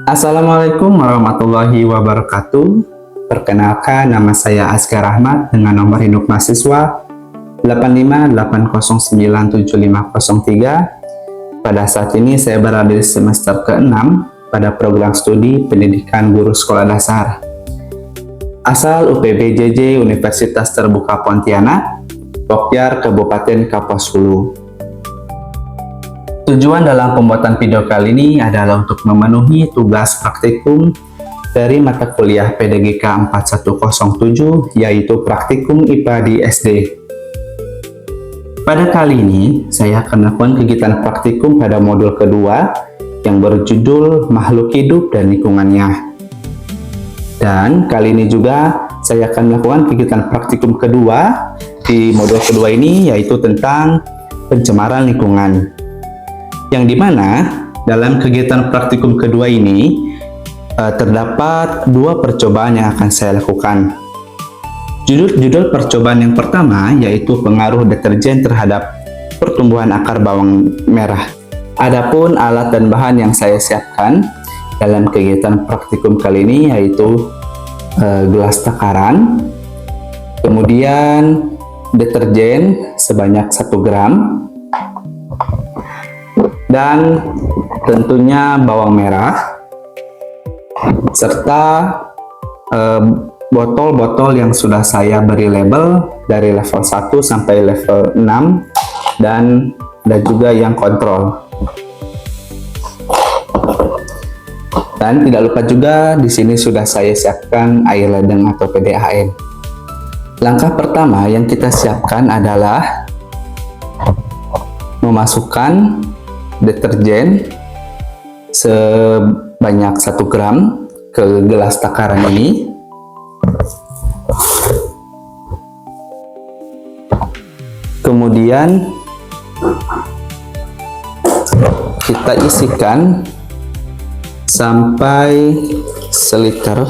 Assalamualaikum warahmatullahi wabarakatuh. Perkenalkan, nama saya Azkar Ahmad dengan nomor induk mahasiswa 8580975003. Pada saat ini saya berada di semester ke-6 pada program studi Pendidikan Guru Sekolah Dasar. Asal UPBJJ Universitas Terbuka Pontianak, Pokyar, Kabupaten Kapuas Hulu. Tujuan dalam pembuatan video kali ini adalah untuk memenuhi tugas praktikum dari mata kuliah PDGK 4107, yaitu praktikum IPA di SD. Pada kali ini, saya akan melakukan kegiatan praktikum pada modul kedua yang berjudul Makhluk Hidup dan Lingkungannya. Dan kali ini juga saya akan melakukan kegiatan praktikum kedua di modul kedua ini, yaitu tentang pencemaran lingkungan. Yang dimana dalam kegiatan praktikum kedua ini terdapat dua percobaan yang akan saya lakukan. Judul percobaan yang pertama yaitu pengaruh deterjen terhadap pertumbuhan akar bawang merah. Adapun alat dan bahan yang saya siapkan dalam kegiatan praktikum kali ini yaitu gelas takaran, kemudian deterjen sebanyak 1 gram, dan tentunya bawang merah, serta botol-botol yang sudah saya beri label dari level 1 sampai level 6 dan juga yang kontrol. Dan tidak lupa juga di sini sudah saya siapkan air ledeng atau PDAM. Langkah pertama yang kita siapkan adalah memasukkan deterjen sebanyak 1 gram ke gelas takaran ini. Kemudian kita isikan sampai seliter.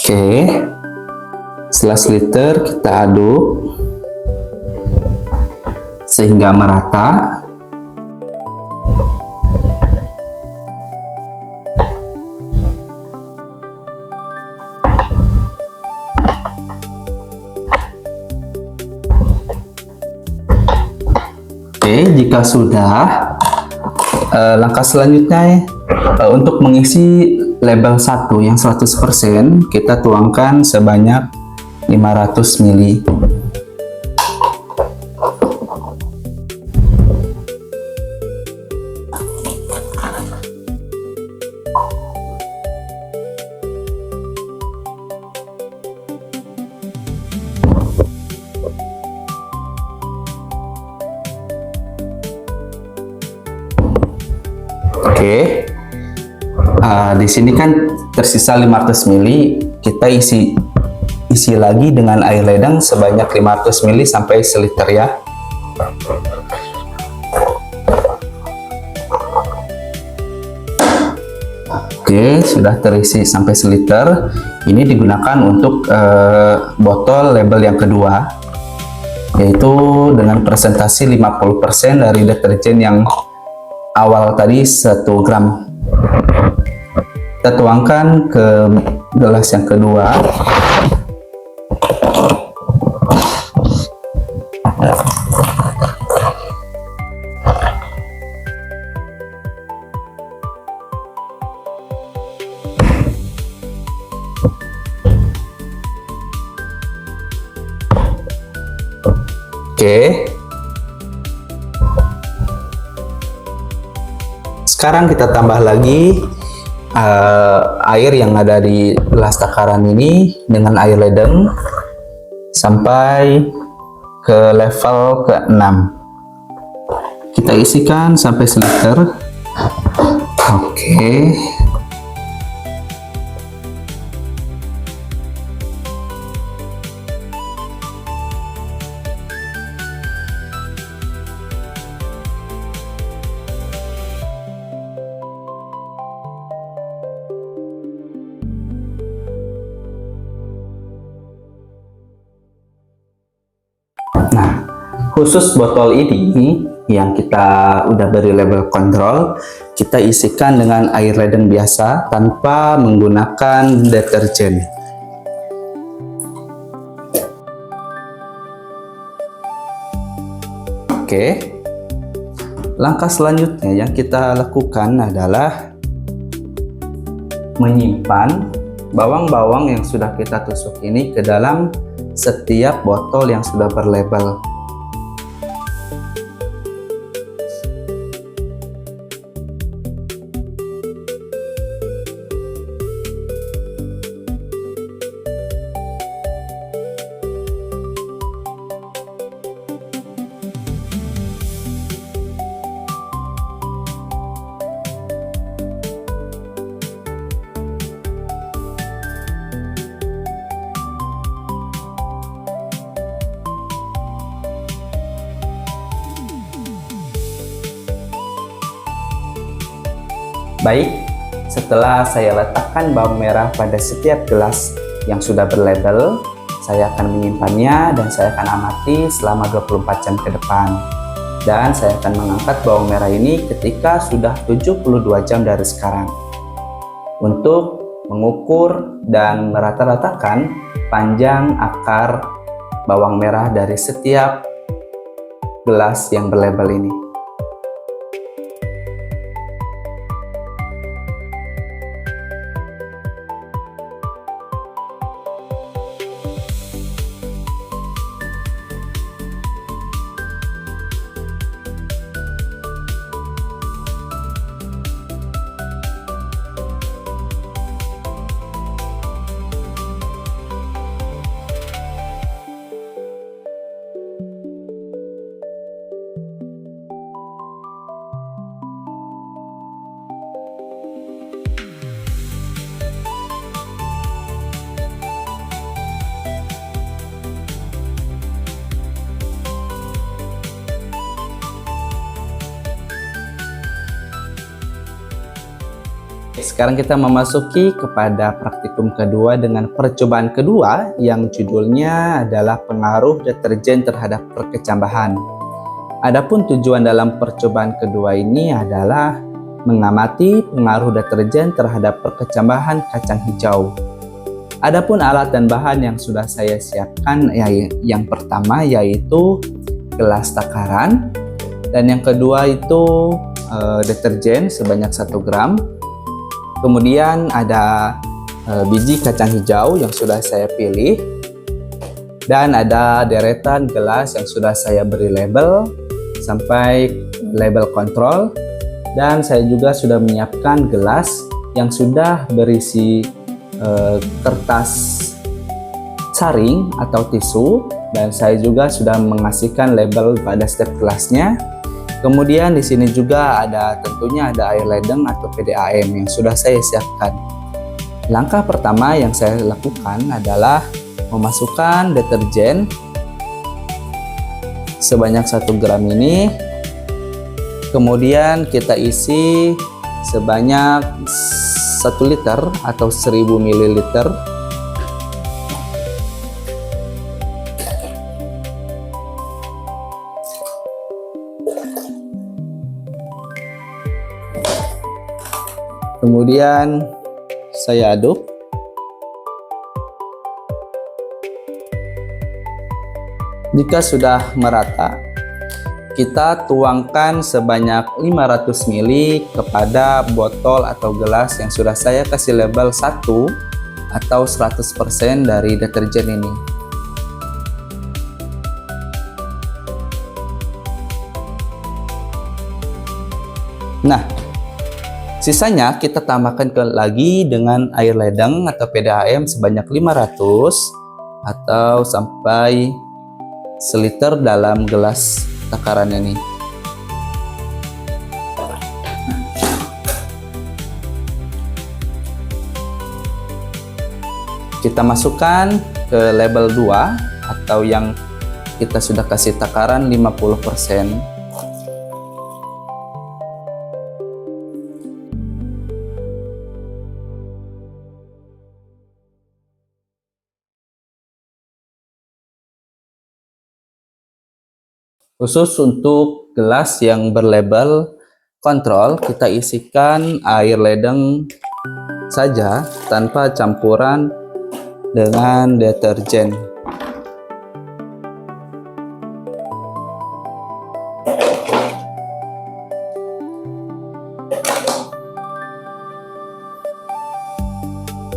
Oke, setelah seliter kita aduk sehingga merata. Oke, jika sudah, langkah selanjutnya untuk mengisi label 1 yang 100% kita tuangkan sebanyak 500 ml. Oke. Di sini kan tersisa 500 ml, kita isi lagi dengan air ledeng sebanyak 500 ml sampai seliter ya. Oke, sudah terisi sampai seliter. Ini digunakan untuk botol label yang kedua, yaitu dengan presentasi 50% dari deterjen yang awal tadi 1 gram. Kita tuangkan ke gelas yang kedua. Oke. Sekarang kita tambah lagi air yang ada di gelas takaran ini dengan air ledeng sampai ke level ke-6. Kita isikan sampai seliter. Oke. Khusus botol ini yang kita udah beri label kontrol, kita isikan dengan air ledeng biasa tanpa menggunakan deterjen. Oke, langkah selanjutnya yang kita lakukan adalah menyimpan bawang-bawang yang sudah kita tusuk ini ke dalam setiap botol yang sudah berlabel. Baik, setelah saya letakkan bawang merah pada setiap gelas yang sudah berlabel, saya akan menyimpannya dan saya akan amati selama 24 jam ke depan. Dan saya akan mengangkat bawang merah ini ketika sudah 72 jam dari sekarang. Untuk mengukur dan merata-ratakan panjang akar bawang merah dari setiap gelas yang berlabel ini. Sekarang kita memasuki kepada praktikum kedua dengan percobaan kedua yang judulnya adalah pengaruh deterjen terhadap perkecambahan. Adapun tujuan dalam percobaan kedua ini adalah mengamati pengaruh deterjen terhadap perkecambahan kacang hijau. Adapun alat dan bahan yang sudah saya siapkan yang pertama yaitu gelas takaran, dan yang kedua itu deterjen sebanyak 1 gram. Kemudian ada biji kacang hijau yang sudah saya pilih, dan ada deretan gelas yang sudah saya beri label sampai label kontrol, dan saya juga sudah menyiapkan gelas yang sudah berisi kertas saring atau tisu, dan saya juga sudah mengasihkan label pada setiap gelasnya. Kemudian di sini juga tentunya ada air ledeng atau PDAM yang sudah saya siapkan. Langkah pertama yang saya lakukan adalah memasukkan deterjen sebanyak 1 gram ini. Kemudian kita isi sebanyak 1 liter atau 1000 ml. Kemudian saya aduk. Jika sudah merata, kita tuangkan sebanyak 500 ml kepada botol atau gelas yang sudah saya kasih label 1 atau 100% dari deterjen ini. Nah, sisanya kita tambahkan lagi dengan air ledeng atau PDAM sebanyak 500 atau sampai seliter dalam gelas takaran ini. Kita masukkan ke label 2 atau yang kita sudah kasih takaran 50%. Khusus untuk gelas yang berlabel kontrol, kita isikan air ledeng saja tanpa campuran dengan deterjen.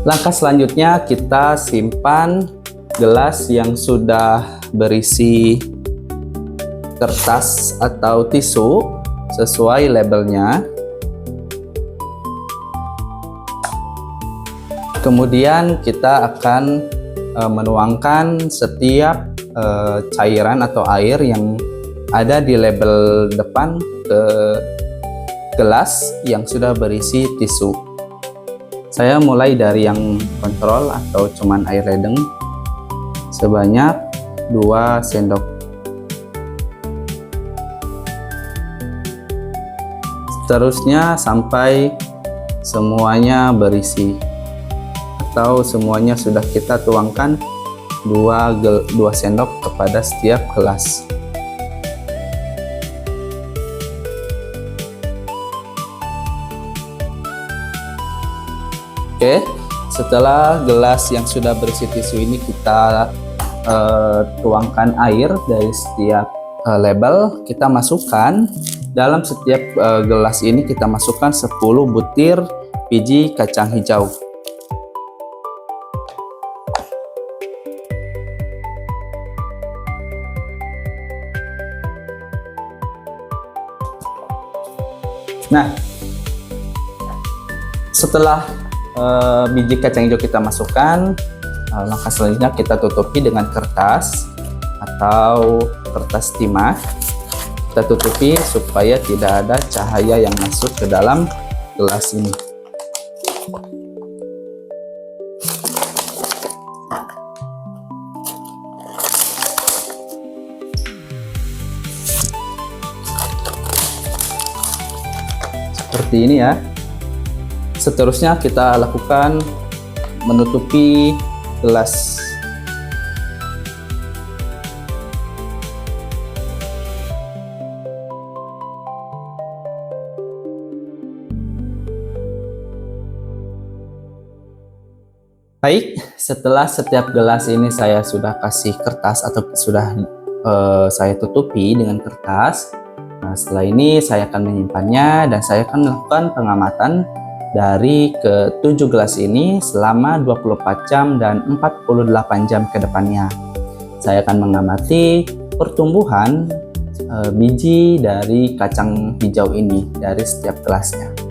Langkah selanjutnya, kita simpan gelas yang sudah berisi kertas atau tisu sesuai labelnya. Kemudian kita akan menuangkan setiap cairan atau air yang ada di label depan ke gelas yang sudah berisi tisu. Saya mulai dari yang kontrol atau cuman air ledeng sebanyak 2 sendok. Seterusnya sampai semuanya berisi atau semuanya sudah kita tuangkan 2 sendok kepada setiap gelas. Oke, setelah gelas yang sudah berisi tisu ini kita tuangkan air dari setiap label, kita masukkan dalam setiap gelas ini, kita masukkan 10 butir biji kacang hijau. Nah, setelah biji kacang hijau kita masukkan, langkah selanjutnya kita tutupi dengan kertas atau kertas timah. Kita tutupi supaya tidak ada cahaya yang masuk ke dalam gelas ini. Seperti ini ya. Seterusnya kita lakukan menutupi gelas. Baik, setelah setiap gelas ini saya sudah kasih kertas atau sudah saya tutupi dengan kertas. Nah, setelah ini saya akan menyimpannya dan saya akan melakukan pengamatan dari ke-7 gelas ini selama 24 jam dan 48 jam ke depannya. Saya akan mengamati pertumbuhan biji dari kacang hijau ini dari setiap gelasnya.